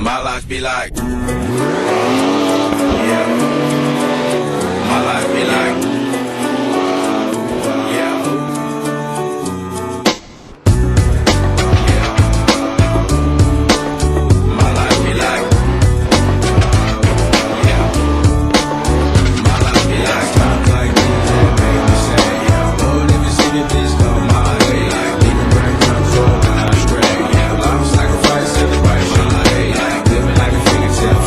My life be like, yeah. My life be like, yeah. Yeah. My life be like, yeah. My life be like, times like these that make me say, yeah. Lord, if you see that this come my way, like leaving breadcrumbs all when I stray, yeah. Life sacrifice and the right shit, like living like a fingertip.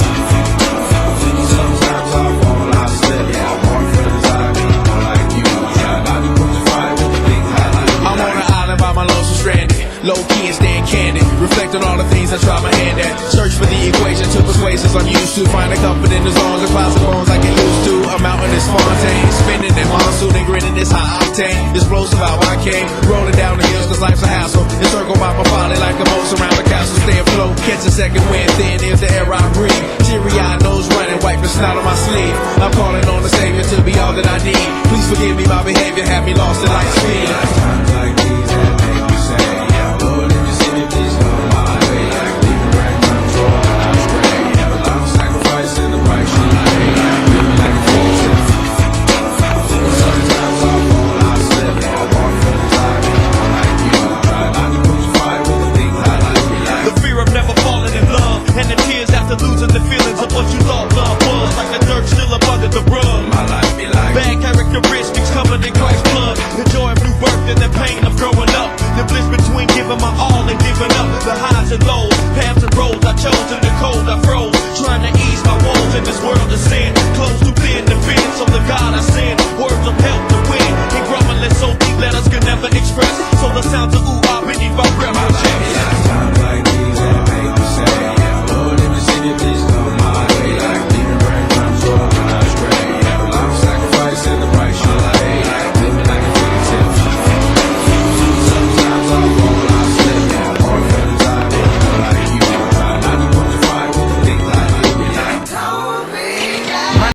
Sometimes I fall, I slip, yeah. I'm more friends, I be more like you, yeah. I be pushing fire with the big highlight. I'm on an island by my lonesome stranded, low key and staying candid, reflect on all the things I try my hand at. Search for the equation to persuasions I'm used to, find a comfort in the songs and possible bones I get used to. A mountain is Fontaine, spinning in monsoon and grinning this high octane. Explosive how I came, rolling down the hills cause life's a hassle. Encircled by my folly like a moat around the castle. Stay afloat, catch a second wind, thin is the air I breathe. Teary-eyed nose running, wipe the snot on my sleeve. I'm calling on the Savior to be all that I need. Please forgive me, my behavior had me lost in light speed. Times like these